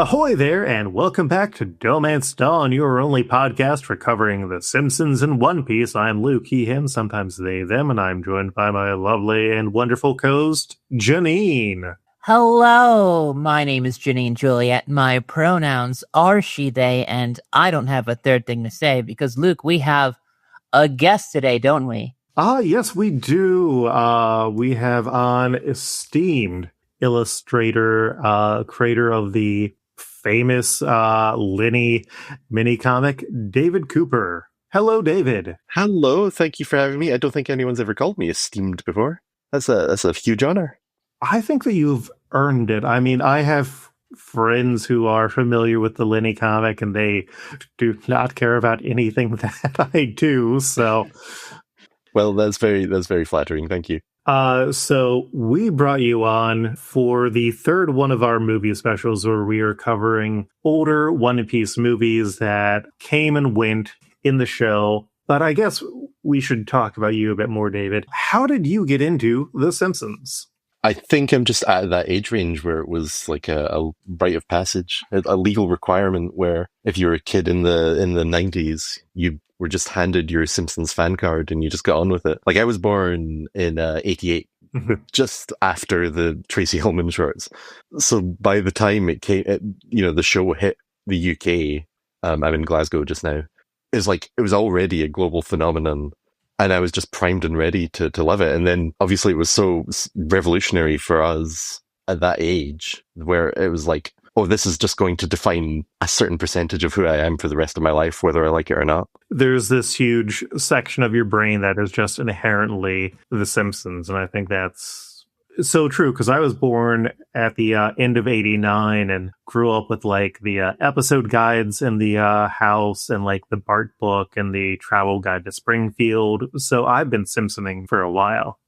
Ahoy there, and welcome back to DohMance Dawn, your only podcast for covering The Simpsons and One Piece. I'm Luke, he, him, sometimes they, them, and I'm joined by my lovely and wonderful co-host, Janine. Hello, my name is Janine Juliet. My pronouns are she, they, and I don't have a third thing to say because, Luke, we have a guest today, don't we? Yes, we do. We have on esteemed illustrator, creator of the famous Lenny mini comic, David Cooper. Hello, David. Hello, thank you for having me. I don't think anyone's ever called me esteemed before. That's a huge honor. I think that you've earned it. I mean, I have friends who are familiar with the Lenny comic, and they do not care about anything that I do. So, well, that's very flattering. Thank you. So we brought you on for the third one of our movie specials where we are covering older One Piece movies that came and went in the show. But I guess we should talk about you a bit more, David. How did you get into The Simpsons? I think I'm just at that age range where it was like a rite of passage, a legal requirement where if you were a kid in the 90s, you were just handed your Simpsons fan card and you just got on with it. Like I was born in 88, just after the Tracy Ullman shorts. So by the time it came, the show hit the UK, I'm in Glasgow just now, it was already a global phenomenon. And I was just primed and ready to love it. And then obviously it was so revolutionary for us at that age where it was like, oh, this is just going to define a certain percentage of who I am for the rest of my life, whether I like it or not. There's this huge section of your brain that is just inherently The Simpsons. And I think that's so true, because I was born at the end of 89 and grew up with like the episode guides in the house and like the Bart book and the travel guide to Springfield. So I've been Simpsoning for a while.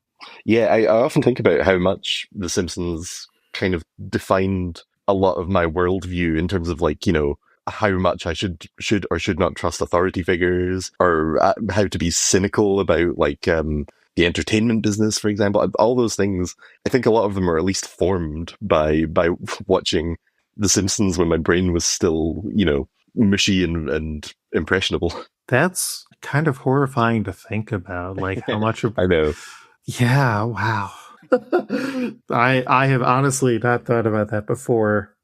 Yeah, I often think about how much The Simpsons kind of defined a lot of my worldview in terms of like, how much I should or should not trust authority figures, or how to be cynical about like the entertainment business, for example. All those things, I think a lot of them are at least formed by watching The Simpsons when my brain was still, mushy and impressionable. That's kind of horrifying to think about, like how much of... I know. Yeah, wow. I have honestly not thought about that before.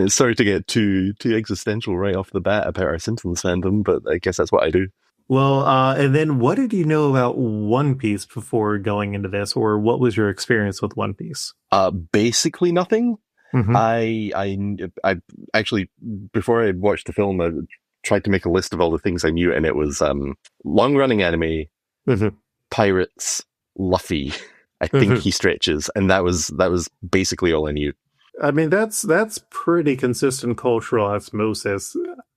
Sorry to get too existential right off the bat about our Simpsons fandom, but I guess that's what I do. Well, and then what did you know about One Piece before going into this, or what was your experience with One Piece? Basically nothing. Mm-hmm. I actually, before I watched the film, I tried to make a list of all the things I knew, and it was long-running anime, pirates, Luffy. I think he stretches, and that was basically all I knew. I mean, that's pretty consistent cultural osmosis.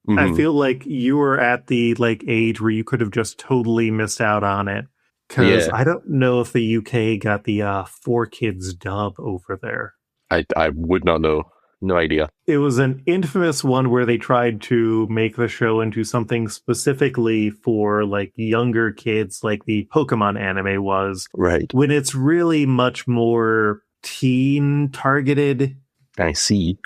Mm-hmm. I feel like you were at the like age where you could have just totally missed out on it, because I don't know if the UK got the 4Kids dub over there. I would not know. No idea. It was an infamous one where they tried to make the show into something specifically for like younger kids, like the Pokemon anime was. Right. When it's really much more teen targeted. I see.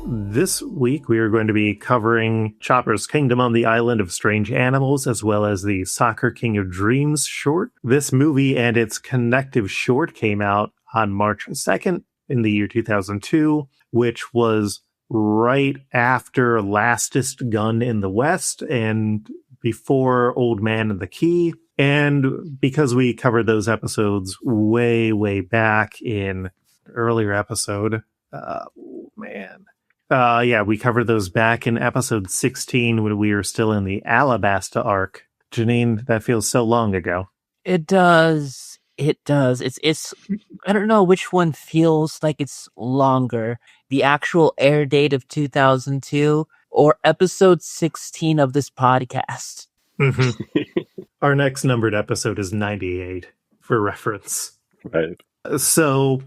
This week, we are going to be covering Chopper's Kingdom on the Island of Strange Animals, as well as the Soccer King of Dreams short. This movie and its connective short came out on March 2nd in the year 2002, which was right after Lastest Gun in the West and before Old Man and the Key. And because we covered those episodes way, way back in an earlier episode, we covered those back in episode 16 when we were still in the Alabasta arc. Janine, that feels so long ago. It does. It's I don't know which one feels like it's longer. The actual air date of 2002 or episode 16 of this podcast. Mm-hmm. Our next numbered episode is 98 for reference. Right. So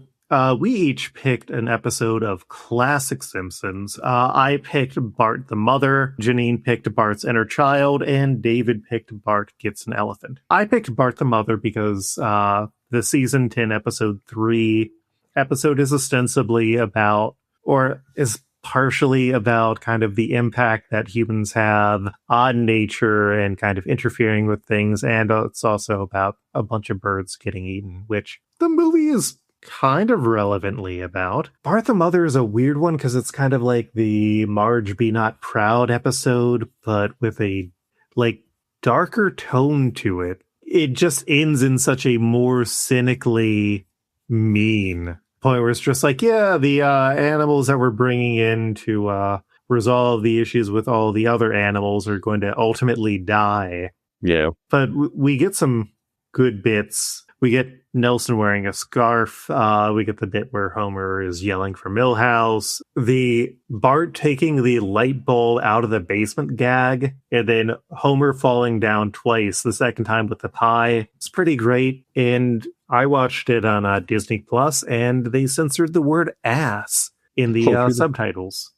we each picked an episode of classic Simpsons. I picked Bart the Mother, Janine picked Bart's Inner Child, and David picked Bart Gets an Elephant. I picked Bart the Mother because the season 10 episode 3 episode is ostensibly about, or is partially about kind of the impact that humans have on nature and kind of interfering with things. And it's also about a bunch of birds getting eaten, which the movie is kind of relevantly about. Bart the Mother is a weird one because it's kind of like the Marge Be Not Proud episode, but with a like darker tone to it. It just ends in such a more cynically mean point where it's just like, yeah, the animals that we're bringing in to resolve the issues with all the other animals are going to ultimately die. Yeah. But we get some good bits. We get Nelson wearing a scarf. We get the bit where Homer is yelling for Milhouse. The Bart taking the light bulb out of the basement gag, and then Homer falling down twice, the second time with the pie. It's pretty great. And I watched it on Disney Plus, and they censored the word ass in the really? Subtitles.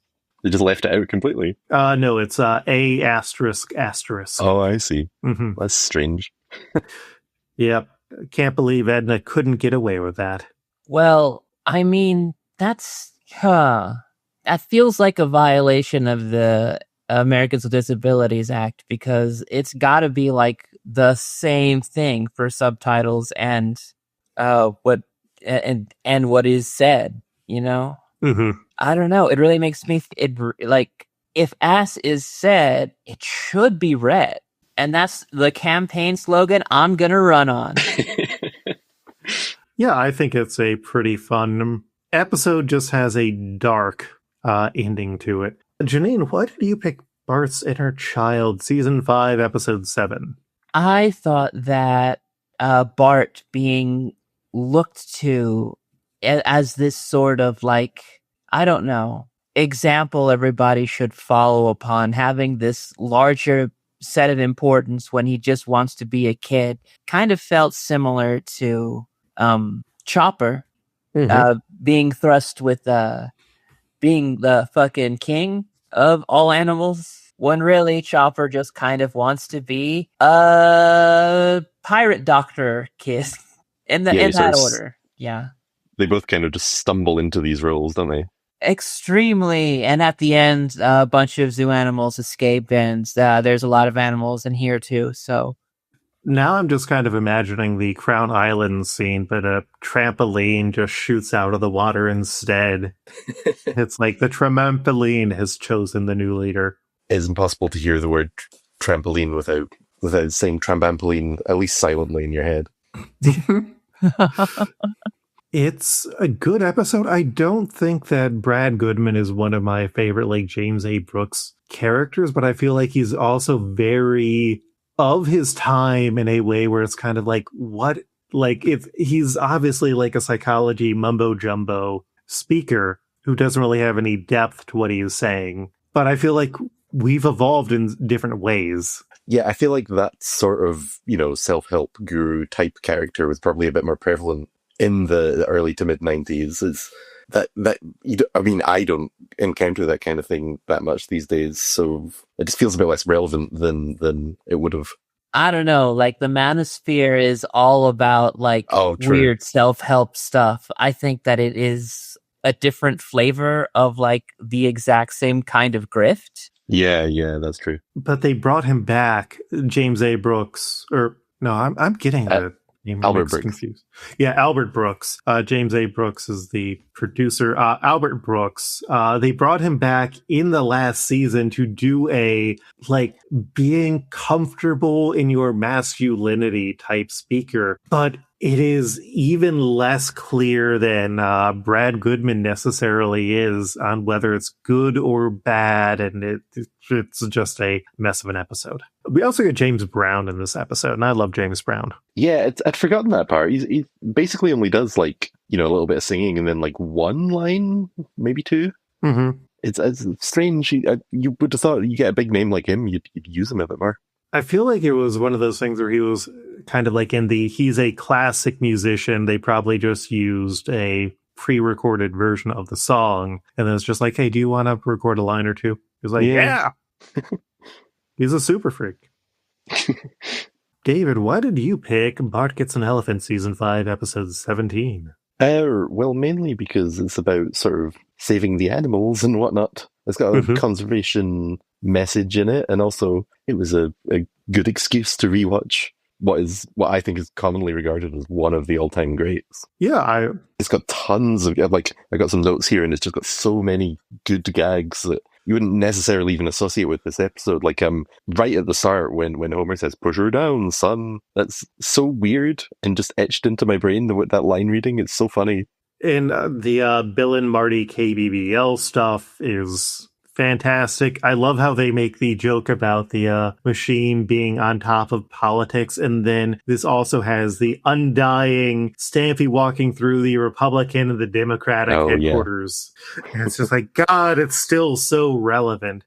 They just left it out completely. No, it's A asterisk asterisk. Oh, I see. Mm-hmm. That's strange. Yep. Can't believe Edna couldn't get away with that. Well, I mean, that feels like a violation of the Americans with Disabilities Act, because it's got to be like the same thing for subtitles and what is said, you know? Mm-hmm. I don't know. It really makes me like, if ass is said, it should be read. And that's the campaign slogan I'm going to run on. Yeah, I think it's a pretty fun episode. Just has a dark ending to it. Janine, why did you pick Bart's Inner Child, Season 5, Episode 7? I thought that Bart being looked to as this sort of like, I don't know, example everybody should follow upon, having this larger set of importance when he just wants to be a kid, kind of felt similar to Chopper being thrust with being the fucking king of all animals, when really Chopper just kind of wants to be a pirate doctor kid in that order. Yeah, they both kind of just stumble into these roles, don't they? Extremely. And at the end, a bunch of zoo animals escape, and there's a lot of animals in here too. So now I'm just kind of imagining the Crown Island scene, but a trampoline just shoots out of the water instead. It's like the trampoline has chosen the new leader. It's impossible to hear the word trampoline without saying trampoline, at least silently in your head. It's a good episode. I don't think that Brad Goodman is one of my favorite, like, James A. Brooks characters, but I feel like he's also very of his time in a way where it's kind of like, what? Like, he's obviously like a psychology mumbo jumbo speaker who doesn't really have any depth to what he is saying. But I feel like we've evolved in different ways. Yeah, I feel like that sort of, self-help guru type character was probably a bit more prevalent in the early to mid 90s. Is that I don't encounter that kind of thing that much these days, so it just feels a bit less relevant than it would have. I don't know, like the Manosphere is all about like weird self-help stuff. I think that it is a different flavor of like the exact same kind of grift. Yeah, that's true. But they brought him back, James A. Brooks, or no, I'm getting the Albert Brooks. Confused. Yeah, Albert Brooks. James A. Brooks is the producer. Albert Brooks. They brought him back in the last season to do a like being comfortable in your masculinity type speaker, but it is even less clear than Brad Goodman necessarily is on whether it's good or bad, and it's just a mess of an episode. We also get James Brown in this episode, and I love James Brown. Yeah, I'd forgotten that part. He basically only does like, a little bit of singing and then like one line, maybe two. Mm-hmm. It's strange. You would have thought you get a big name like him, you'd use him a bit more. I feel like it was one of those things where he was kind of like he's a classic musician. They probably just used a pre-recorded version of the song. And then it's just like, hey, do you want to record a line or two? He was like, yeah. He's a super freak. David, why did you pick Bart Gets an Elephant Season 5, Episode 17? Well, mainly because it's about sort of saving the animals and whatnot. It's got a conservation message in it, and also it was a good excuse to rewatch what I think is commonly regarded as one of the all-time greats. Yeah, It's got tons of, like, I got some notes here, and it's just got so many good gags that you wouldn't necessarily even associate with this episode. Like, right at the start when Homer says, "Push her down, son," that's so weird and just etched into my brain with that line reading. It's so funny. And the Bill and Marty KBBL stuff is fantastic. I love how they make the joke about the machine being on top of politics, and then this also has the undying Stampy walking through the Republican and the Democratic headquarters. Yeah. And it's just like, God, it's still so relevant.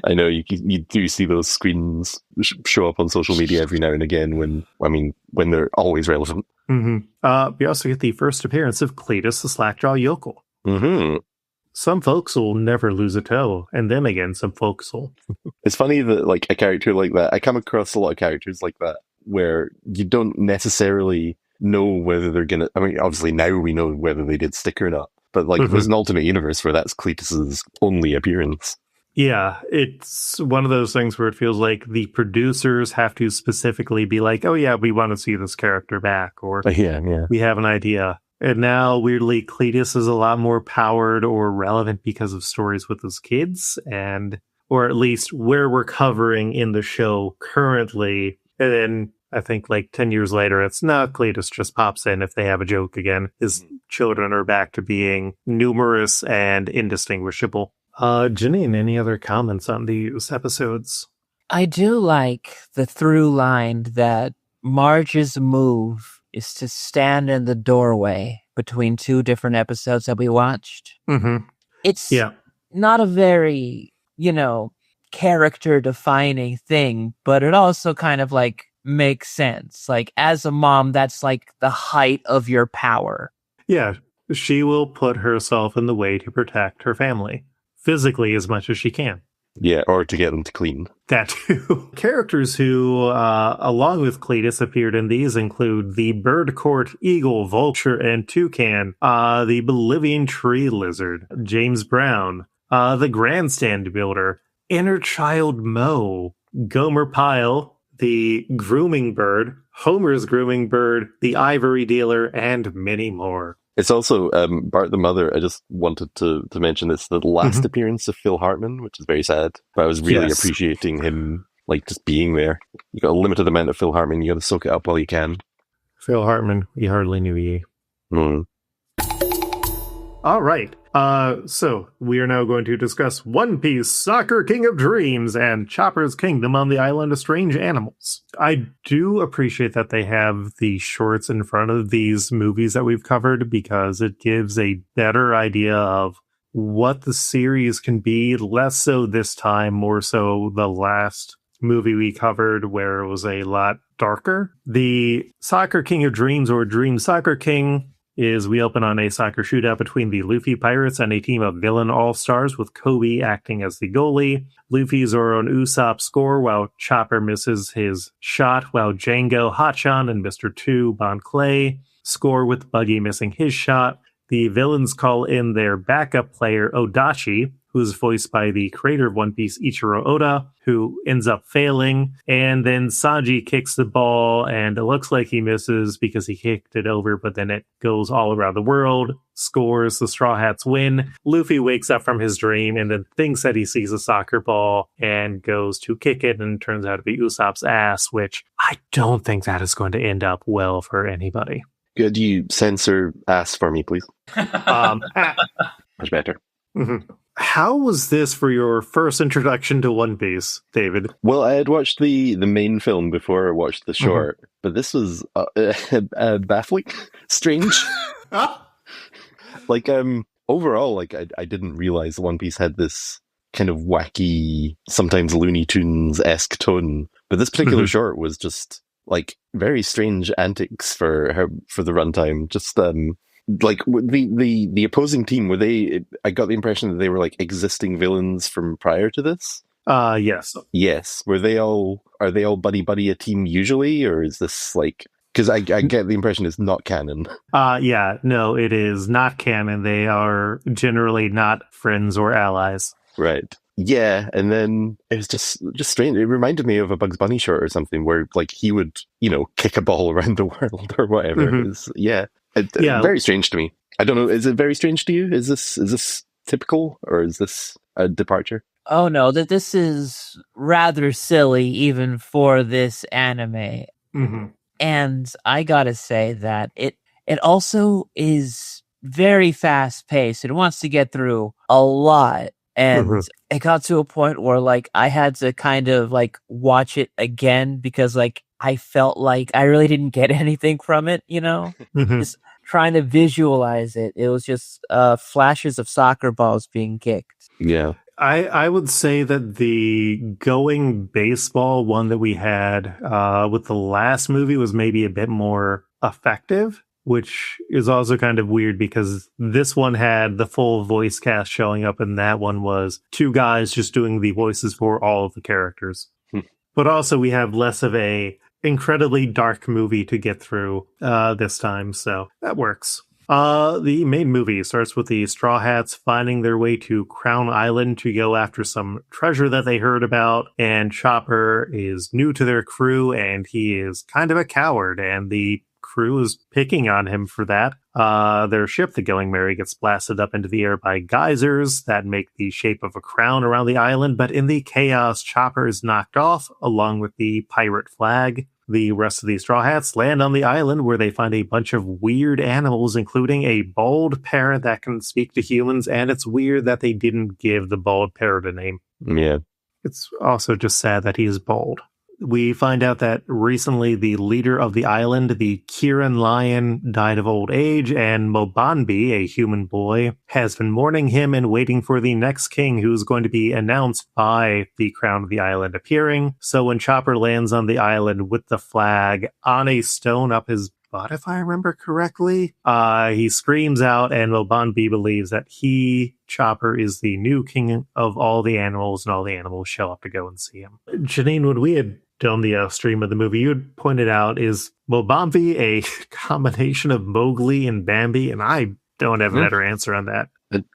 I know you do see those screens show up on social media every now and again when they're always relevant. Mm-hmm. We also get the first appearance of Cletus the Slackjaw Yokel. Mm-hmm. Some folks will never lose a toe, and then again, some folks will. It's funny that, like, a character like that, I come across a lot of characters like that, where you don't necessarily know whether they're gonna, I mean, obviously now we know whether they did stick or not, but, like, there's an alternate universe where that's Cletus's only appearance. Yeah, it's one of those things where it feels like the producers have to specifically be like, oh yeah, we want to see this character back, or we have an idea. And now, weirdly, Cletus is a lot more powered or relevant because of stories with his kids, or at least where we're covering in the show currently. And then I think like 10 years later, it's not Cletus just pops in if they have a joke again. His children are back to being numerous and indistinguishable. Janine, any other comments on these episodes? I do like the through line that Marge's move is to stand in the doorway between two different episodes that we watched. Mm-hmm. It's not a very, character-defining thing, but it also kind of, like, makes sense. Like, as a mom, that's, like, the height of your power. Yeah, she will put herself in the way to protect her family, physically as much as she can. Yeah, or to get them to clean. That too. Characters who, along with Cletus, appeared in these include the Bird Court Eagle, Vulture, and Toucan, the Bolivian Tree Lizard, James Brown, the Grandstand Builder, Inner Child Mo, Gomer Pyle, the Grooming Bird, Homer's Grooming Bird, the Ivory Dealer, and many more. It's also Bart the Mother. I just wanted to mention this, the last appearance of Phil Hartman, which is very sad. But I was really appreciating him, like, just being there. You got a limited amount of Phil Hartman. You got to soak it up while you can. Phil Hartman, we hardly knew ye. All right. So we are now going to discuss One Piece, Soccer King of Dreams, and Chopper's Kingdom on the Island of Strange Animals. I do appreciate that they have the shorts in front of these movies that we've covered, because it gives a better idea of what the series can be, less so this time, more so the last movie we covered where it was a lot darker. The Soccer King of Dreams, or Dream Soccer King, is we open on a soccer shootout between the Luffy Pirates and a team of villain all-stars, with Kobe acting as the goalie. Luffy, Zoro, and Usopp score while Chopper misses his shot, while Django, Hachan, and Mr. 2, Bon Clay, score with Buggy missing his shot. The villains call in their backup player, Odachi, who is voiced by the creator of One Piece, Ichiro Oda, who ends up failing. And then Sanji kicks the ball, and it looks like he misses because he kicked it over, but then it goes all around the world, scores, the Straw Hats win. Luffy wakes up from his dream and then thinks that he sees a soccer ball and goes to kick it, and it turns out to be Usopp's ass, which I don't think that is going to end up well for anybody. Could you censor ass for me, please? Much better. Mm-hmm. How was this for your first introduction to One Piece, David? Well, I had watched the main film before I watched the short, but this was baffling, strange. Like, overall, like, I didn't realize One Piece had this kind of wacky, sometimes Looney Tunes-esque tone, but this particular short was just, like, very strange antics for the runtime. Just like the opposing team, were they? I got the impression that they were like existing villains from prior to this. Yes. Yes. Are they all buddy a team usually, or is this like Because I get the impression it's not canon. Yeah, no, it is not canon. They are generally not friends or allies. Right. Yeah, and then it was just strange. It reminded me of a Bugs Bunny short or something where like he would, kick a ball around the world or whatever. Mhm. It was, yeah. Yeah. Very strange to me. I don't know. Is it very strange to you? Is this typical or is this a departure? Oh no, that this is rather silly even for this anime. Mhm. And I gotta say that it also is very fast paced. It wants to get through a lot. And Mhm. it got to a point where like I had to kind of like watch it again because like I felt like I really didn't get anything from it, Mhm. Just trying to visualize it. It was just flashes of soccer balls being kicked. Yeah. I would say that the going baseball one that we had with the last movie was maybe a bit more effective, which is also kind of weird because this one had the full voice cast showing up, and that one was two guys just doing the voices for all of the characters. But also we have less of a incredibly dark movie to get through this time, so that works. The main movie starts with the Straw Hats finding their way to Crown Island to go after some treasure that they heard about, and Chopper is new to their crew, and he is kind of a coward, and the crew is picking on him for that. Their ship, the Going Merry, gets blasted up into the air by geysers that make the shape of a crown around the island, but in the chaos, Chopper is knocked off, along with the pirate flag. The rest of the Straw Hats land on the island where they find a bunch of weird animals, including a bald parrot that can speak to humans, and it's weird that they didn't give the bald parrot a name. Yeah. It's also just sad that he is bald. We find out that recently the leader of the island, the Kieran Lion, died of old age, and Mobanbi, a human boy, has been mourning him and waiting for the next king who's going to be announced by the crown of the island appearing. So when Chopper lands on the island with the flag on a stone up his butt, if I remember correctly, he screams out, and Mobanbi believes that he, Chopper, is the new king of all the animals, and all the animals show up to go and see him. Janine, when we had done the stream of the movie, you had pointed out, is Mobambi a combination of Mowgli and Bambi? And I don't have a better answer on that.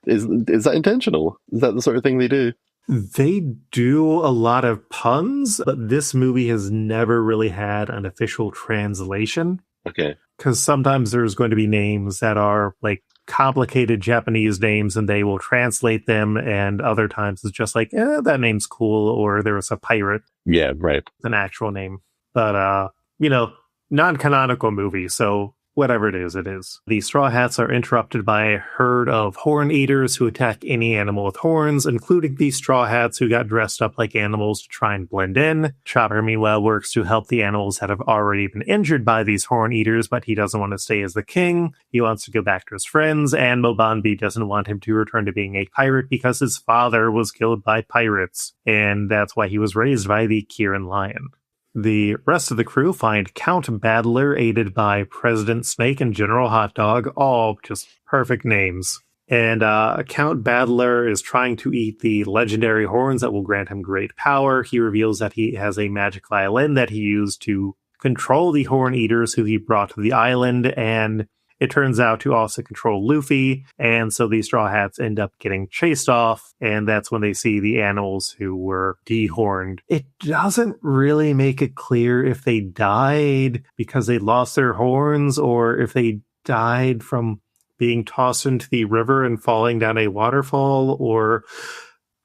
Is that intentional? Is that the sort of thing they do? They do a lot of puns, but this movie has never really had an official translation. Okay. Because sometimes there's going to be names that are like complicated Japanese names and they will translate them, and other times it's just like, that name's cool, or there was a pirate. Yeah, right. An actual name. But, non-canonical movie, so whatever it is, it is. The Straw Hats are interrupted by a herd of horn eaters who attack any animal with horns, including the Straw Hats who got dressed up like animals to try and blend in. Chopper, meanwhile, works to help the animals that have already been injured by these horn eaters, but he doesn't want to stay as the king. He wants to go back to his friends, and Mobanbi doesn't want him to return to being a pirate because his father was killed by pirates, and that's why he was raised by the Kieran Lion. The rest of the crew find Count Battler, aided by President Snake and General Hot Dog, all just perfect names. And Count Battler is trying to eat the legendary horns that will grant him great power. He reveals that he has a magic violin that he used to control the horn eaters who he brought to the island, and it turns out to also control Luffy, and so the Straw Hats end up getting chased off, and that's when they see the animals who were dehorned. It doesn't really make it clear if they died because they lost their horns, or if they died from being tossed into the river and falling down a waterfall, or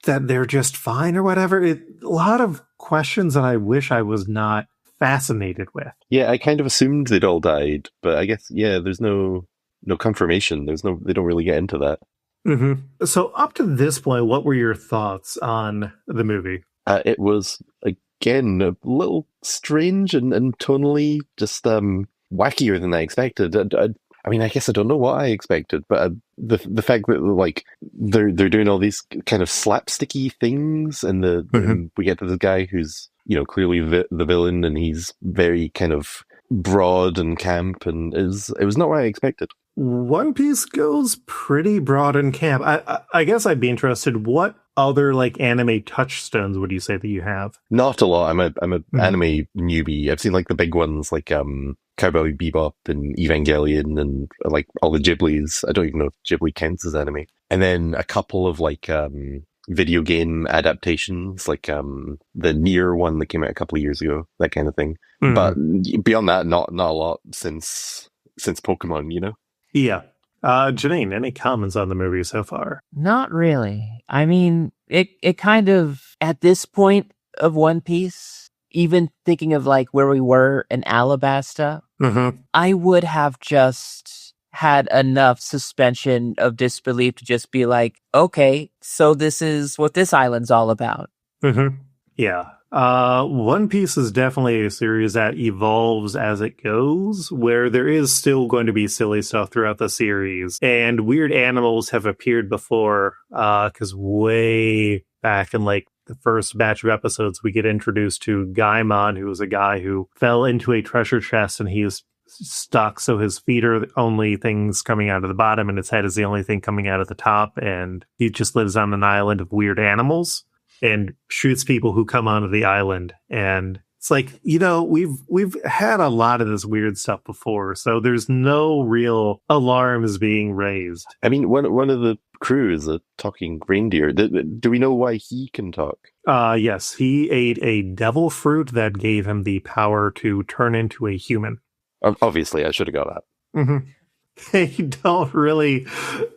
that they're just fine or whatever. A lot of questions that I wish I was not fascinated with. Yeah, I kind of assumed they'd all died, but I guess, there's no confirmation. They don't really get into that. Mm-hmm. So up to this point, what were your thoughts on the movie? It was, again, a little strange and tonally just wackier than I expected. I mean, I guess I don't know what I expected, but the fact that they're doing all these kind of slapsticky things, and we get to the guy who's clearly the villain, and he's very kind of broad and camp, and it was not what I expected. One Piece goes pretty broad and camp. I guess I'd be interested. What other like anime touchstones would you say that you have? Not a lot. I'm a Mhm. anime newbie. I've seen like the big ones like Cowboy Bebop and Evangelion and like all the Ghiblis. I don't even know if Ghibli counts as anime. And then a couple of like video game adaptations, like the Nier one that came out a couple of years ago, that kind of thing. Mhm. But beyond that, not a lot since Pokemon, you know? Yeah. Janine, any comments on the movie so far? Not really. I mean, it kind of, at this point of One Piece, even thinking of like where we were in Alabasta, Mm-hmm. I would have just had enough suspension of disbelief to just be like, okay, so this is what this island's all about. Mm-hmm. Yeah. One Piece is definitely a series that evolves as it goes, where there is still going to be silly stuff throughout the series, and weird animals have appeared before, because way back in like the first batch of episodes, we get introduced to Gaimon, who is a guy who fell into a treasure chest and he is stuck, so his feet are the only things coming out of the bottom and his head is the only thing coming out of the top, and he just lives on an island of weird animals and shoots people who come onto the island. And it's like, you know, we've had a lot of this weird stuff before, so there's no real alarms being raised. I mean, one of the crew is a talking reindeer. Do we know why he can talk? Yes, he ate a devil fruit that gave him the power to turn into a human. Obviously, I should have got that. Mm-hmm. They don't really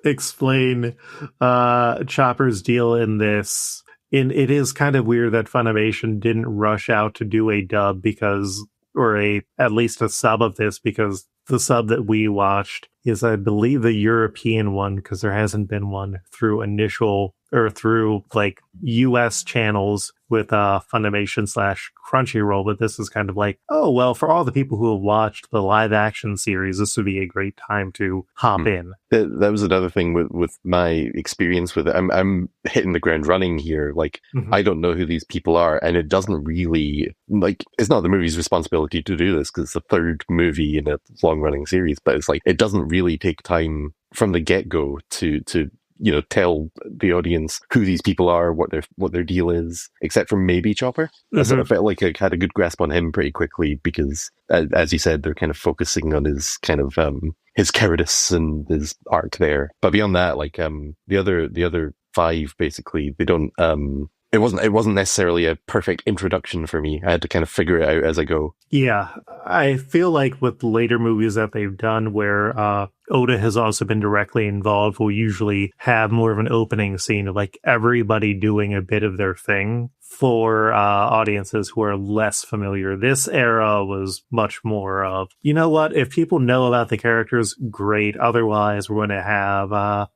explain Chopper's deal in this. It is kind of weird that Funimation didn't rush out to do a dub at least a sub of this, because the sub that we watched is, I believe, the European one, because there hasn't been one through like US channels with Funimation / Crunchyroll. But this is kind of like, oh, well, for all the people who have watched the live action series, this would be a great time to hop in. That was another thing with my experience with it. I'm hitting the ground running here. Like, I don't know who these people are, and it doesn't really, like, it's not the movie's responsibility to do this because it's the third movie in a long running series, but it's like, it doesn't really take time from the get-go to you know, tell the audience who these people are, what their deal is, except for maybe Chopper. I sort of felt like I had a good grasp on him pretty quickly because, as you said, they're kind of focusing on his kind of his cowardice and his arc there. But beyond that, like the other five, basically, they don't. It wasn't necessarily a perfect introduction for me. I had to kind of figure it out as I go. Yeah, I feel like with later movies that they've done where Oda has also been directly involved, we'll usually have more of an opening scene of like everybody doing a bit of their thing for audiences who are less familiar. This era was much more of, you know what, if people know about the characters, great. Otherwise, we're going to have,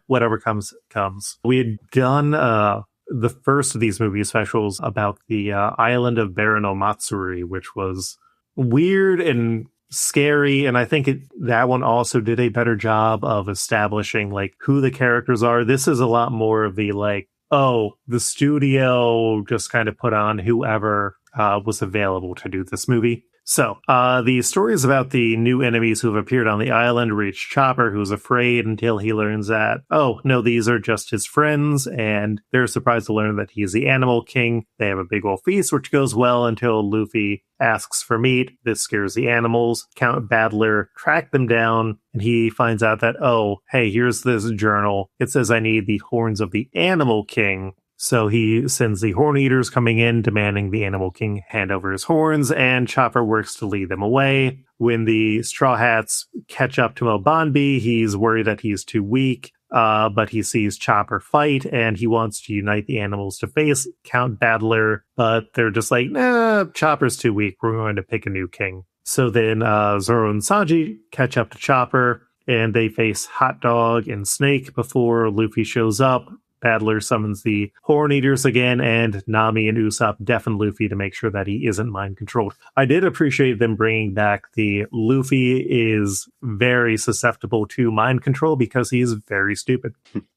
whatever comes. We had done the first of these movie specials about the island of Barano Matsuri, which was weird and scary, and I think that one also did a better job of establishing like who the characters are. This is a lot more of the like, oh, the studio just kind of put on whoever was available to do this movie. So, the stories about the new enemies who have appeared on the island reach Chopper, who's afraid until he learns that, oh, no, these are just his friends, and they're surprised to learn that he's the Animal King. They have a big old feast, which goes well until Luffy asks for meat. This scares the animals. Count Battler tracked them down, and he finds out that, oh, hey, here's this journal. It says I need the horns of the Animal King. So he sends the Horn Eaters coming in, demanding the Animal King hand over his horns, and Chopper works to lead them away. When the Straw Hats catch up to Mobambi, he's worried that he's too weak, but he sees Chopper fight, and he wants to unite the animals to face Count Battler, but they're just like, nah, Chopper's too weak, we're going to pick a new king. So then Zoro and Sanji catch up to Chopper, and they face Hot Dog and Snake before Luffy shows up. Battler summons the Horn Eaters again, and Nami and Usopp deafen Luffy to make sure that he isn't mind-controlled. I did appreciate them bringing back the Luffy is very susceptible to mind control because he is very stupid.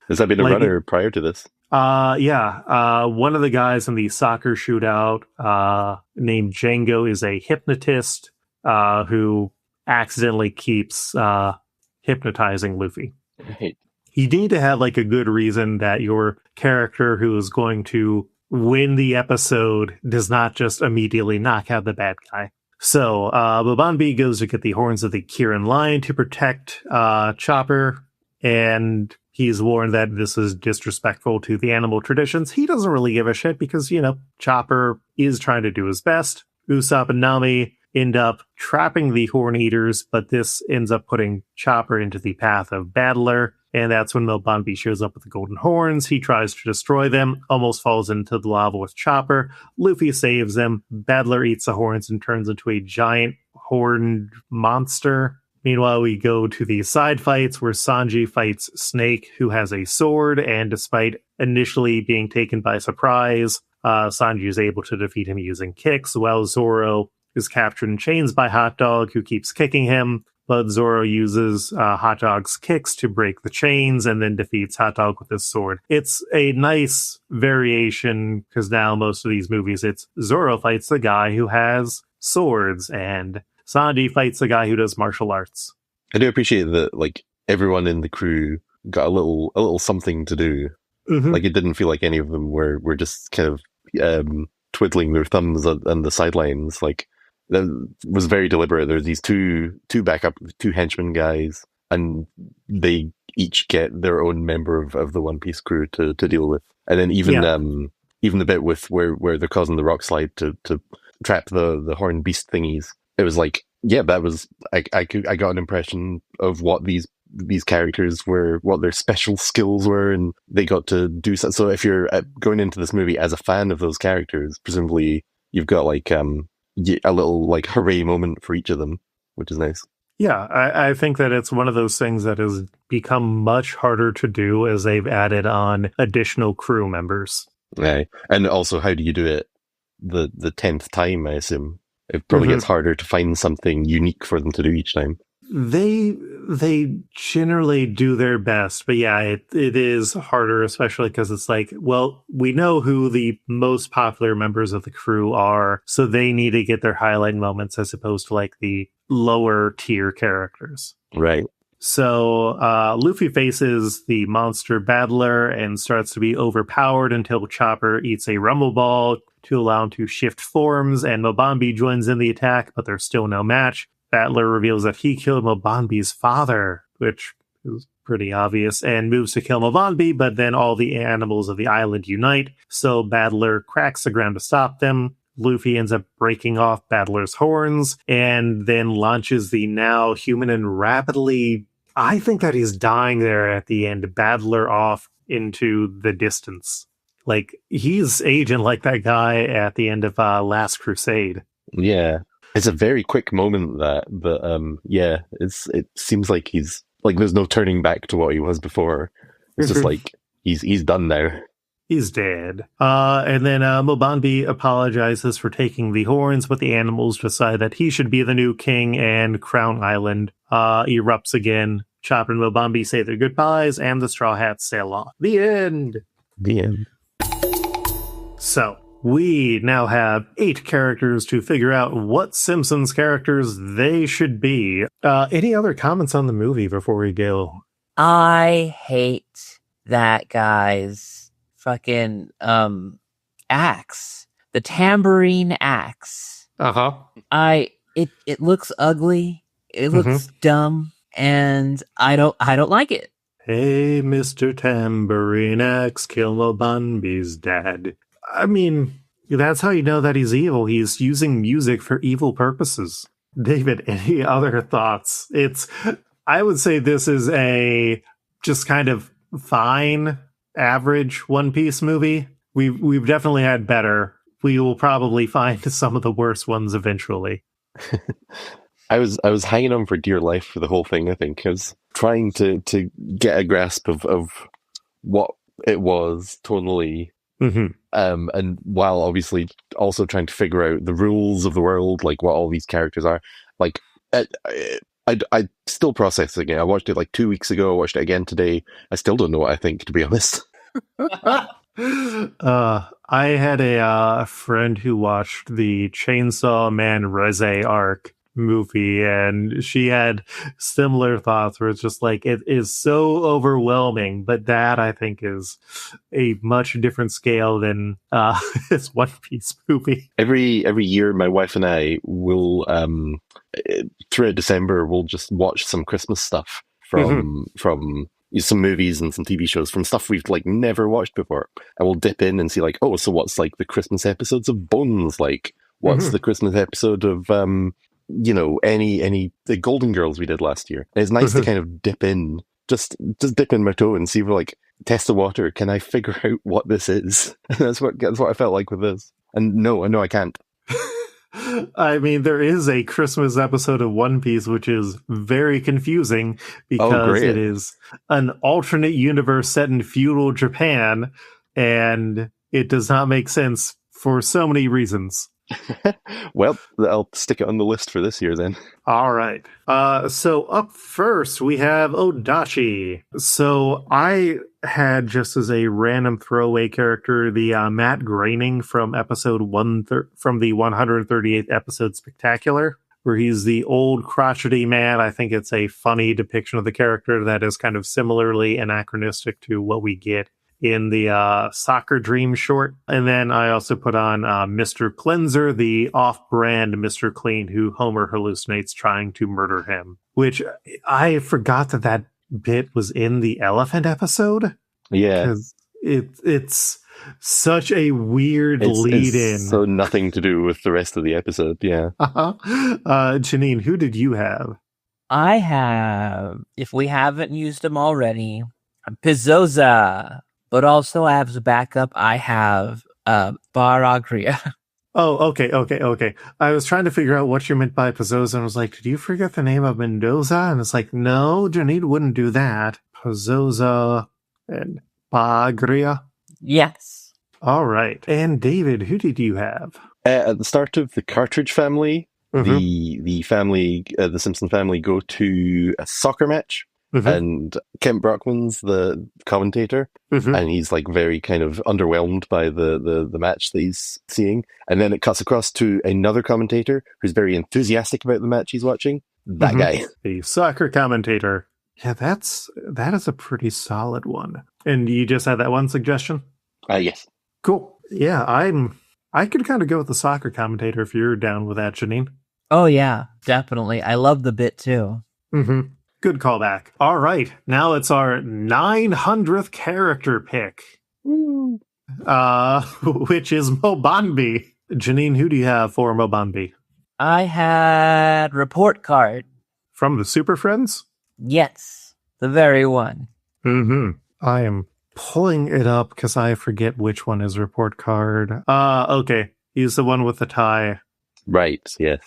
Has that been a runner prior to this? Yeah. One of the guys in the soccer shootout named Django is a hypnotist who accidentally keeps hypnotizing Luffy. Right. you need to have like a good reason that your character who is going to win the episode does not just immediately knock out the bad guy. So Bobanbi goes to get the horns of the Kirin lion to protect Chopper, and he's warned that this is disrespectful to the animal traditions. He doesn't really give a shit because, you know, Chopper is trying to do his best. Usopp and Nami end up trapping the Horn Eaters, but this ends up putting Chopper into the path of Battler, and that's when Melbanbi shows up with the golden horns. He tries to destroy them, almost falls into the lava with Chopper. Luffy saves them. Battler eats the horns and turns into a giant horned monster. Meanwhile, we go to the side fights where Sanji fights Snake, who has a sword, and despite initially being taken by surprise, Sanji is able to defeat him using kicks, while Zoro is captured in chains by Hot Dog, who keeps kicking him, but Zoro uses Hot Dog's kicks to break the chains and then defeats Hot Dog with his sword. It's a nice variation, because now most of these movies, it's Zoro fights the guy who has swords, and Sanji fights the guy who does martial arts. I do appreciate that, like, everyone in the crew got a little something to do. Mm-hmm. Like, it didn't feel like any of them were just kind of twiddling their thumbs on the sidelines. Like, that was very deliberate. There's these two henchmen guys, and they each get their own member of the One Piece crew to deal with. And then even the bit with where they're causing the rock slide to trap the horned beast thingies. It was like, yeah, that was I got an impression of what these characters were, what their special skills were, and they got to do so. So if you're going into this movie as a fan of those characters, presumably you've got like a little like hooray moment for each of them, which is nice. Yeah, I think that it's one of those things that has become much harder to do as they've added on additional crew members. Right. And also, how do you do it the 10th time, I assume? It probably gets harder to find something unique for them to do each time. They generally do their best, but yeah, it is harder, especially because it's like, well, we know who the most popular members of the crew are, so they need to get their highlight moments as opposed to like the lower tier characters. Right. So Luffy faces the monster battler and starts to be overpowered until Chopper eats a rumble ball to allow him to shift forms, and Mobambi joins in the attack, but there's still no match. Battler reveals that he killed Mobambi's father, which is pretty obvious, and moves to kill Mobambi, but then all the animals of the island unite, so Battler cracks the ground to stop them. Luffy ends up breaking off Battler's horns, and then launches the now human and rapidly, I think that he's dying there at the end, Battler off into the distance. Like, he's aging like that guy at the end of Last Crusade. Yeah. It's a very quick moment, but yeah, it seems like he's, like, there's no turning back to what he was before. It's just like, he's done now. He's dead. And then Mobambi apologizes for taking the horns, but the animals decide that he should be the new king, and Crown Island erupts again. Chopper and Mobambi say their goodbyes, and the Straw Hats sail off. The end! The end. So, we now have 8 characters to figure out what Simpsons characters they should be. Any other comments on the movie before we go? I hate that guy's fucking axe. The tambourine axe. Uh-huh. It looks ugly. It looks dumb, and I don't like it. Hey, Mr. Tambourine Axe, kill Mobambi's dad. I mean, that's how you know that he's evil. He's using music for evil purposes. David, any other thoughts? I would say this is a just kind of fine, average One Piece movie. We've definitely had better. We will probably find some of the worst ones eventually. I was hanging on for dear life for the whole thing, I think. I was trying to get a grasp of what it was tonally. And while obviously also trying to figure out the rules of the world, like what all these characters are, like I still processing it. I watched it like 2 weeks ago. I watched it again today. I still don't know what I think, to be honest. I had a friend who watched the Chainsaw Man Reze arc movie, and she had similar thoughts where it's just like it is so overwhelming, but that I think is a much different scale than this One Piece movie. Every year, my wife and I will throughout December we'll just watch some Christmas stuff from some movies and some TV shows from stuff we've like never watched before. I will dip in and see like, oh, so what's like the Christmas episodes of Bones like? What's the Christmas episode of any the Golden Girls we did last year? And it's nice to kind of dip in, just dip in my toe and see if like test the water. Can I figure out what this is? That's what I felt like with this. And no, I can't. I mean, there is a Christmas episode of One Piece which is very confusing because it is an alternate universe set in feudal Japan, and it does not make sense for so many reasons. Well, I'll stick it on the list for this year then. All right. So up first, we have Odachi. So I had, just as a random throwaway character, the Matt Groening from from the 138th episode Spectacular, where he's the old crotchety man. I think it's a funny depiction of the character that is kind of similarly anachronistic to what we get in the Soccer Dream short. And then I also put on Mr. Cleanser, the off-brand Mr. Clean, who Homer hallucinates trying to murder him, which I forgot that bit was in the elephant episode. Yeah. Because it's such a weird lead-in. So nothing to do with the rest of the episode, yeah. Janine, who did you have? I have, if we haven't used them already, Pizzoza. But also, I have as a backup, I have Baragria. Oh, okay. I was trying to figure out what you meant by Pizzoza, and I was like, did you forget the name of Mendoza? And it's like, no, Janine wouldn't do that. Pizzoza and Baragria. Yes. All right. And David, who did you have? At the start of the Cartridge family, the family, the Simpson family, go to a soccer match. And Kent Brockman's the commentator, and he's like very kind of underwhelmed by the match that he's seeing. And then it cuts across to another commentator who's very enthusiastic about the match he's watching. That guy. The soccer commentator. Yeah, that is a pretty solid one. And you just had that one suggestion? Yes. Cool. Yeah, I could kind of go with the soccer commentator if you're down with that, Janine. Oh, yeah, definitely. I love the bit too. Good callback. All right, now it's our 900th character pick, which is Mobambi. Janine, who do you have for Mobambi? I had Report Card. From the Super Friends? Yes, the very one. I am pulling it up because I forget which one is Report Card. Okay, he's the one with the tie. Right, yes.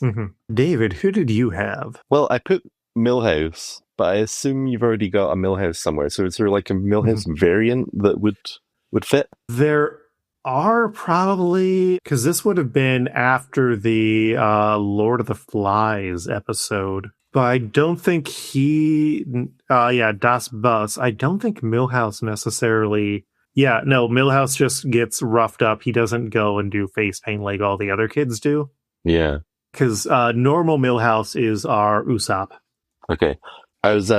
David, who did you have? Well, I put Millhouse, but I assume you've already got a Millhouse somewhere. So is there like a Millhouse variant that would fit? There are probably, because this would have been after the Lord of the Flies episode. But I don't think Das Bus. I don't think Millhouse necessarily. Yeah, no, Millhouse just gets roughed up. He doesn't go and do face paint like all the other kids do. Yeah. Because normal Millhouse is our Usopp. Okay. I was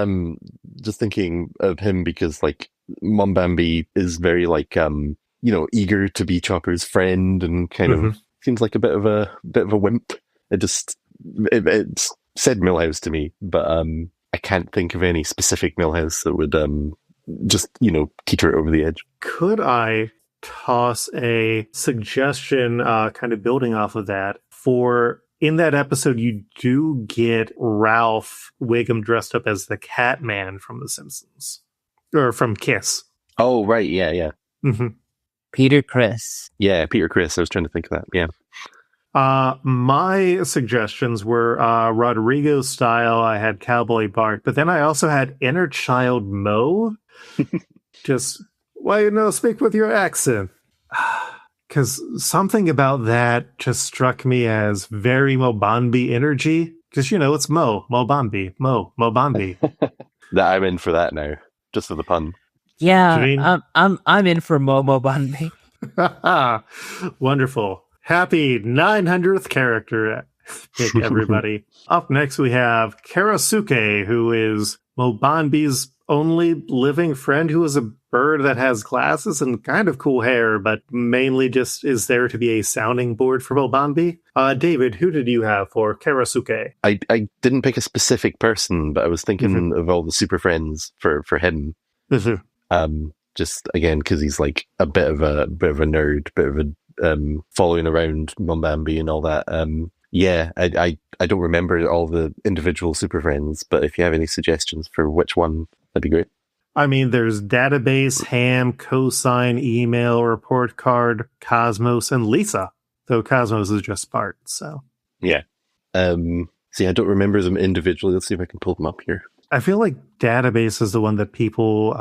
just thinking of him because like Mobambi is very like eager to be Chopper's friend and kind of seems like a bit of a wimp. It said Millhouse to me, but I can't think of any specific Millhouse that would just teeter it over the edge. Could I toss a suggestion kind of building off of that? For in that episode, you do get Ralph Wiggum dressed up as the Catman from The Simpsons. Or from Kiss. Oh, right. Yeah. Peter Criss. Yeah, Peter Criss. I was trying to think of that. Yeah. My suggestions were Rodrigo style. I had Cowboy Bart. But then I also had Inner Child Mo. Just, speak with your accent. Because something about that just struck me as very Mobambi energy. Because, it's Mobambi. That I'm in for that now, just for the pun. Yeah, I'm in for Mobambi. Wonderful. Happy 900th character pick everybody. Up next, we have Karasuke, who is Mobanbi's only living friend, who is a bird that has glasses and kind of cool hair, but mainly just is there to be a sounding board for Mobanbi. David, who did you have for Karasuke? I didn't pick a specific person, but I was thinking of all the super friends for him. Just again because he's like a bit of a nerd, bit of a following around Mombambi and all that. I don't remember all the individual super friends, but if you have any suggestions for which one, that'd be great. I mean, there's database, ham, cosine, email, report card, Cosmos, and Lisa. Though Cosmos is just part, so yeah. See, I don't remember them individually. Let's see if I can pull them up here. I feel like database is the one that people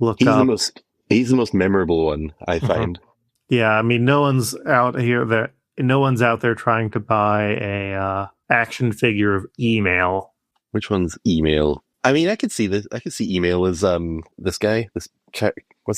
look up. He's the most memorable one, I find. Yeah, I mean, no one's out there trying to buy a action figure of email. Which one's email? I mean, I could see this. I could see email as this guy. What's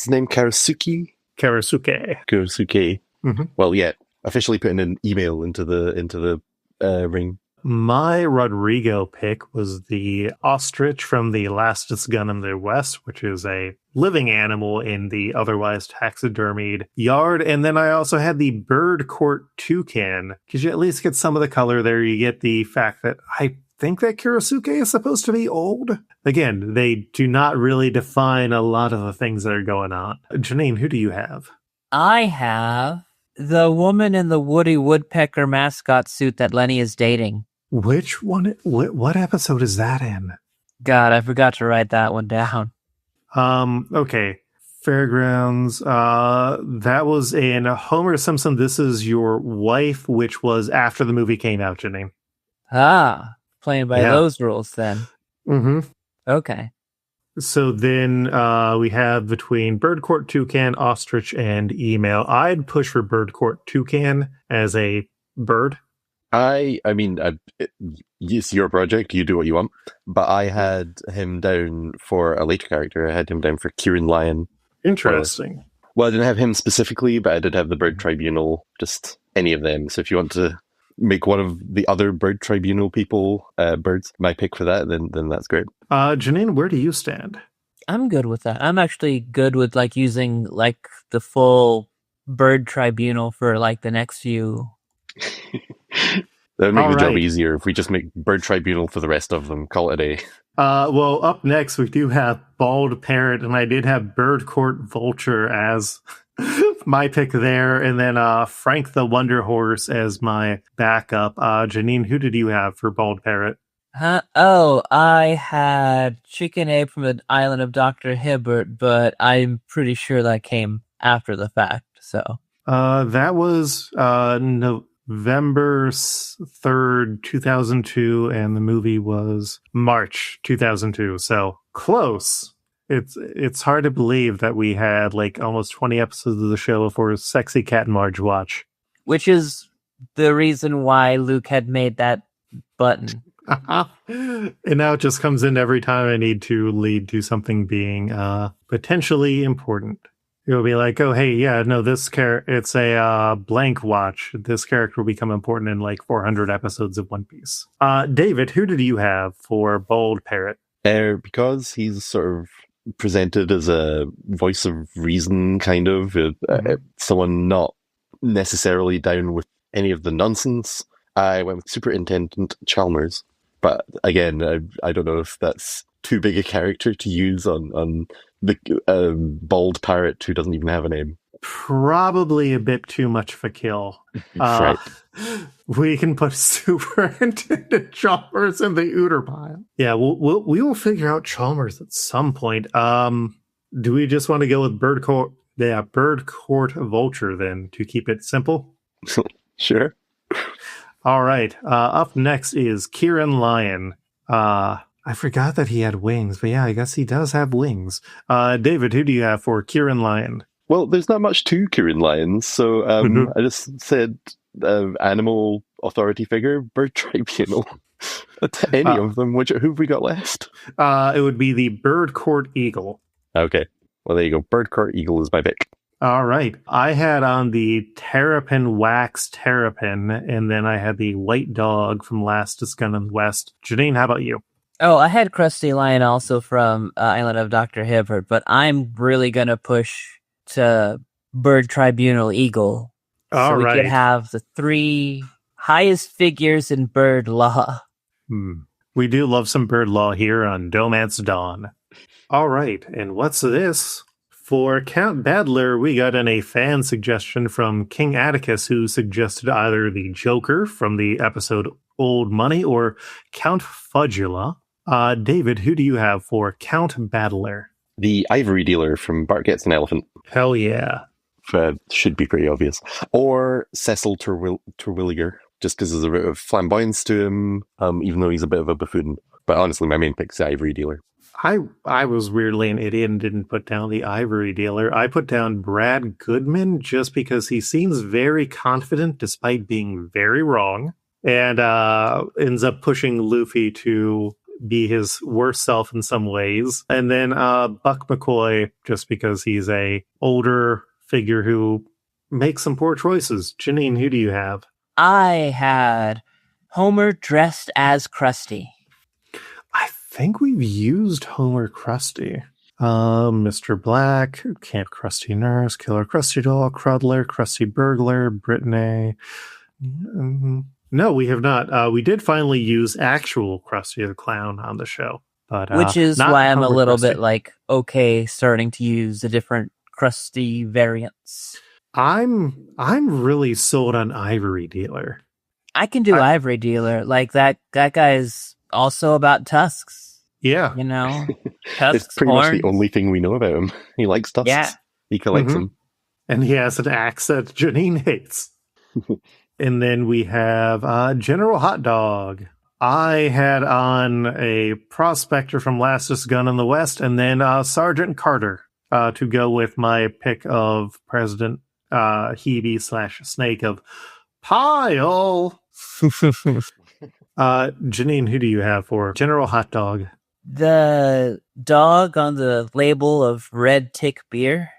his name? Karasuke. Mm-hmm. Well, yeah, officially putting an email into the ring. My Rodrigo pick was the ostrich from the Elastus Gun in the West, which is a living animal in the otherwise taxidermied yard. And then I also had the bird court toucan, because you at least get some of the color there. You get the fact that I think that Kurasuke is supposed to be old. Again, they do not really define a lot of the things that are going on. Janine, who do you have? I have the woman in the Woody Woodpecker mascot suit that Lenny is dating. Which one? What episode is that in? God, I forgot to write that one down. Okay. Fairgrounds. That was in Homer Simpson, This Is Your Wife, which was after the movie came out, Janine. Ah, playing by those rules then. Mm-hmm. Okay. So then we have between Bird Court Toucan, Ostrich, and Email. I'd push for Bird Court Toucan as a bird. I mean, it's your project. You do what you want. But I had him down for a later character. I had him down for Kieran Lyon. Interesting. Well, I didn't have him specifically, but I did have the Bird Tribunal, just any of them. So if you want to make one of the other Bird Tribunal people birds my pick for that, then that's great. Janine, where do you stand? I'm good with that. I'm actually good with like using like the full Bird Tribunal for like the next few. That would make the job easier if we just make Bird Tribunal for the rest of them. Call it a day. Well, up next we do have Bald Parrot, and I did have Bird Court Vulture as my pick there, and then Frank the Wonder Horse as my backup. Janine, who did you have for Bald Parrot? I had Chicken Ape from the Island of Dr. Hibbert, but I'm pretty sure that came after the fact, so. That was November 3rd, 2002, and the movie was March 2002, so close. It's hard to believe that we had like almost 20 episodes of the show before Sexy Cat and Marge watch. Which is the reason why Luke had made that button. And now it just comes in every time I need to lead to something being potentially important. You'll be like, oh, hey, yeah, no, it's a blank watch. This character will become important in like 400 episodes of One Piece. David, who did you have for Bald Parrot? Because he's sort of presented as a voice of reason, kind of, someone not necessarily down with any of the nonsense, I went with Superintendent Chalmers. But again, I don't know if that's too big a character to use on the bald parrot who doesn't even have a name. Probably a bit too much of a kill. Right. We can put Superintendent Chalmers in the Ooter pile. Yeah, we will figure out Chalmers at some point. Do we just want to go with Bird Court Vulture then to keep it simple? Sure. All right. Up next is Kieran Lyon. I forgot that he had wings, but yeah, I guess he does have wings. David, who do you have for Kieran Lyon? Well, there's not much to Kieran Lyons, so I just said animal authority figure, Bird Tribunal. Any of them. Who have we got left? It would be the Bird Court Eagle. Okay. Well, there you go. Bird Court Eagle is my pick. All right. I had on the Terrapin Wax Terrapin, and then I had the White Dog from Last Gun in the West. Janine, how about you? Oh, I had Krusty Lion also from Island of Dr. Hibbert, but I'm really going to push to Bird Tribunal Eagle. All so we right. could have the 3 highest figures in bird law. We do love some bird law here on DohMance Dawn. All right. And what's this? For Count Badler, we got in a fan suggestion from King Atticus, who suggested either the Joker from the episode Old Money or Count Fudgula. David, who do you have for Count Badler? The ivory dealer from Bart Gets an Elephant. Hell yeah. Should be pretty obvious. Or Cecil Terwilliger, just because there's a bit of flamboyance to him, even though he's a bit of a buffoon. But honestly, my main pick's the ivory dealer. I was weirdly an idiot and didn't put down the ivory dealer. I put down Brad Goodman just because he seems very confident despite being very wrong, and ends up pushing Luffy to be his worst self in some ways. And then Buck McCoy, just because he's a older figure who makes some poor choices. Janine, who do you have? I had Homer dressed as Krusty. I think we've used Homer Krusty. Mr. Black, Camp Krusty Nurse, Killer Krusty Doll, Crudler, Krusty Burglar, Brittany. No, we have not. We did finally use actual Krusty the Clown on the show. But, which is not why I'm Homer a little Krusty. bit like, okay, starting to use the different Krusty variants. I'm really sold on Ivory Dealer. I can do Ivory Dealer. Like that guy is also about tusks. Yeah. You know? Tusks, It's pretty horns. much the only thing we know about him. He likes tusks. Yeah. He collects them. And he has an axe that Janine hates. And then we have General Hot Dog. I had on a Prospector from Lastest Gun in the West, and then Sergeant Carter to go with my pick of President Hebe/Snake of Pile. Janine, who do you have for General Hot Dog? The dog on the label of Red Tick Beer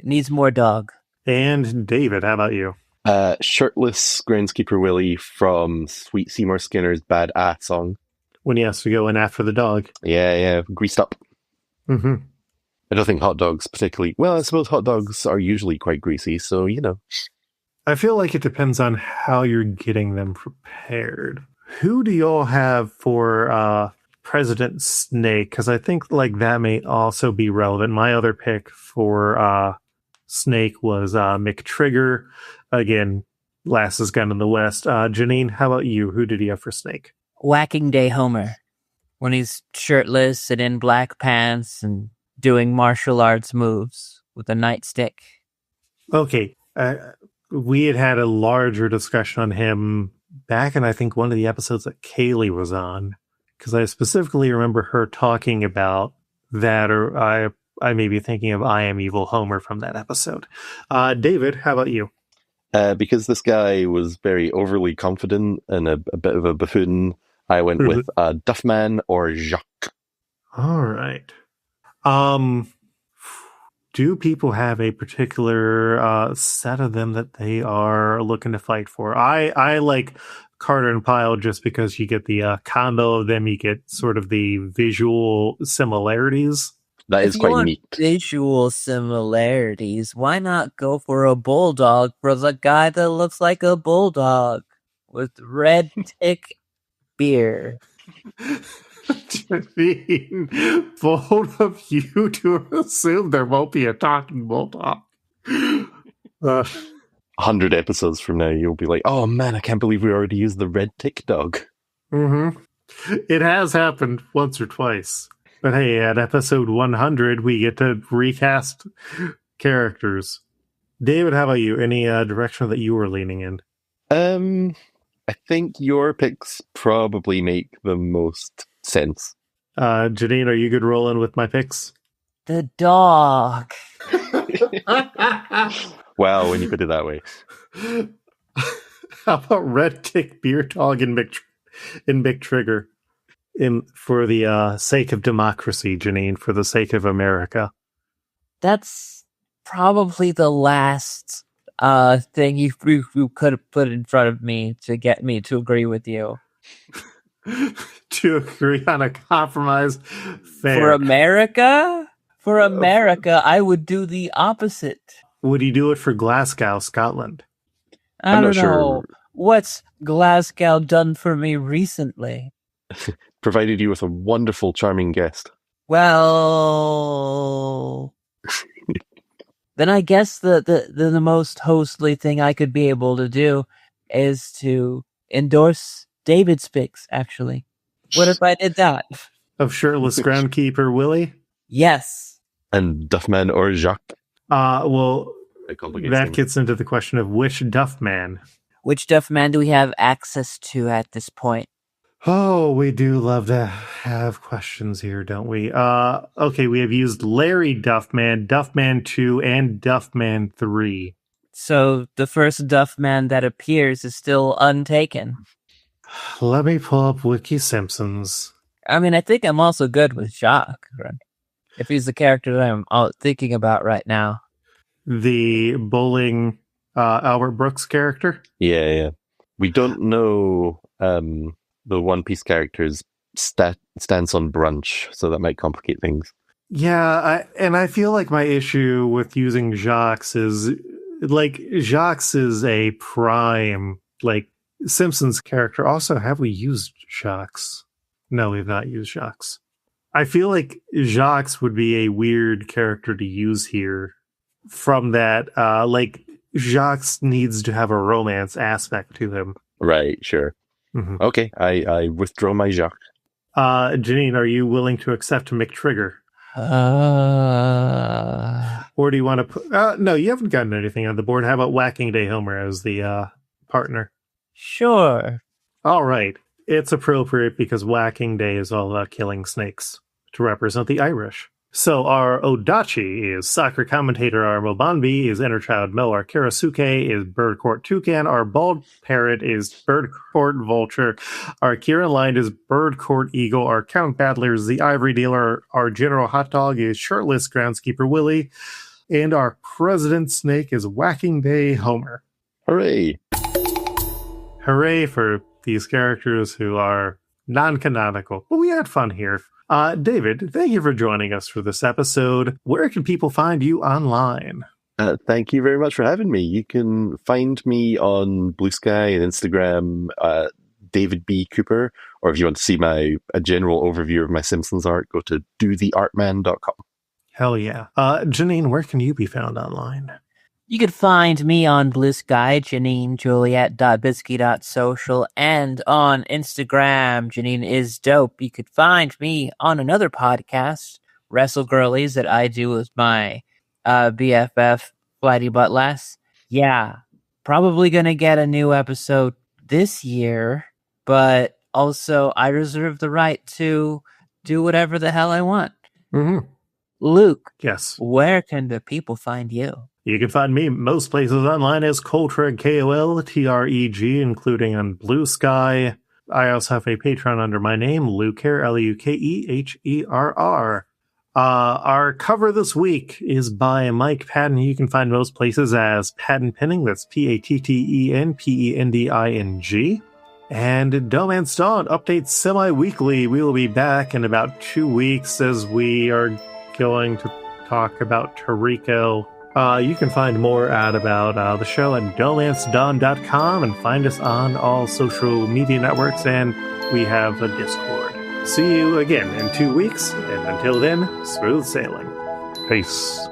needs more dog. And David, how about you? Shirtless groundskeeper Willie from Sweet Seymour Skinner's Bad Ass song. When he has to go in after the dog. Yeah, greased up. Mm-hmm. I don't think hot dogs particularly... Well, I suppose hot dogs are usually quite greasy, so, you know. I feel like it depends on how you're getting them prepared. Who do y'all have for President Snake? Because I think like that may also be relevant. My other pick for Snake was McTrigger. Again, Lastest Gun in the West. Janine, how about you? Who did he have for Snake? Whacking Day Homer. When he's shirtless and in black pants and doing martial arts moves with a nightstick. Okay. We had a larger discussion on him back in, I think, one of the episodes that Kaylee was on. Because I specifically remember her talking about that, or I may be thinking of I Am Evil Homer from that episode. David, how about you? Because this guy was very overly confident and a bit of a buffoon, I went with Duffman or Jacques. All right. Do people have a particular set of them that they are looking to fight for? I like Carter and Pyle just because you get the combo of them. You get sort of the visual similarities. That is quite neat. Visual similarities. Why not go for a bulldog for the guy that looks like a bulldog with red tick beer? Bold of you to assume there won't be a talking bulldog. 100 episodes from now, you'll be like, oh man, I can't believe we already used the red tick dog. Mm-hmm. It has happened once or twice. But hey, at episode 100, we get to recast characters. David, how about you? Any direction that you were leaning in? I think your picks probably make the most sense. Janine, are you good rolling with my picks? The dog. Wow, when you put it that way. How about Red Tick Beer Dog and Big Trigger? For the sake of democracy, Janine, for the sake of America. That's probably the last thing you could have put in front of me to get me to agree with you. To agree on a compromise. Fair. For America, I would do the opposite. Would you do it for Glasgow, Scotland? I I'm don't not know. sure. What's Glasgow done for me recently? Provided you with a wonderful, charming guest. Well, then I guess the most hostly thing I could be able to do is to endorse David's picks, actually. What if I did that? Of shirtless groundkeeper Willie? Yes. And Duffman or Jacques. Well, It complicates that things. gets into the question of which Duff Man. Which Duff Man do we have access to at this point? Oh, we do love to have questions here, don't we? Okay, we have used Larry Duffman, Duffman 2, and Duffman 3. So the first Duff Man that appears is still untaken. Let me pull up Wiki Simpsons. I mean, I think I'm also good with Jacques, if he's the character that I'm thinking about right now. The bowling Albert Brooks character? Yeah. We don't know the One Piece character's stance on brunch, so that might complicate things. Yeah, I feel like my issue with using Jacques is, like, Jacques is a prime, like, Simpsons character. Also, have we used Jacques? No, we've not used Jacques. I feel like Jacques would be a weird character to use here from that, like, Jacques needs to have a romance aspect to him. Right, sure. Mm-hmm. Okay, I withdraw my Jacques. Janine, are you willing to accept McTrigger? Or do you want to put... no, you haven't gotten anything on the board. How about Whacking Day Homer as the partner? Sure. All right. It's appropriate because Whacking Day is all about killing snakes to represent the Irish. So our Odachi is soccer commentator, our Mobambi is inner child Mo, our Karasuke is bird court toucan, our bald parrot is bird court vulture, our Kieran Lion is bird court eagle, our Count Battler is the ivory dealer, our general hot dog is shirtless groundskeeper Willie, and our president snake is Whacking Day Homer. Hooray! Hooray for these characters who are non-canonical. But we had fun here. David, thank you for joining us for this episode. Where can people find you online? Thank you very much for having me. You can find me on Blue Sky and Instagram, David B. Cooper, or if you want to see a general overview of my Simpsons art, go to dotheartman.com. Hell yeah. Janine, where can you be found online? You can find me on Blue Sky, JanineJuliet.bisky.social, and on Instagram, Janine is dope. You could find me on another podcast, Wrestle Girlies, that I do with my BFF, Flighty Buttlass. Yeah, probably gonna get a new episode this year, but also I reserve the right to do whatever the hell I want. Mm-hmm. Luke, yes, where can the people find you? You can find me most places online as Coltreg, KOLTREG, including on Blue Sky. I also have a Patreon under my name, Lukeher, Lukeherr. Our cover this week is by Mike Patten. You can find most places as Patten Pinning. That's PattenPending. And DohMance Dawn updates semi-weekly. We will be back in about 2 weeks as we are going to talk about Toriko. You can find more out about the show at DohManceDawn.com and find us on all social media networks, and we have a Discord. See you again in 2 weeks, and until then, smooth sailing. Peace.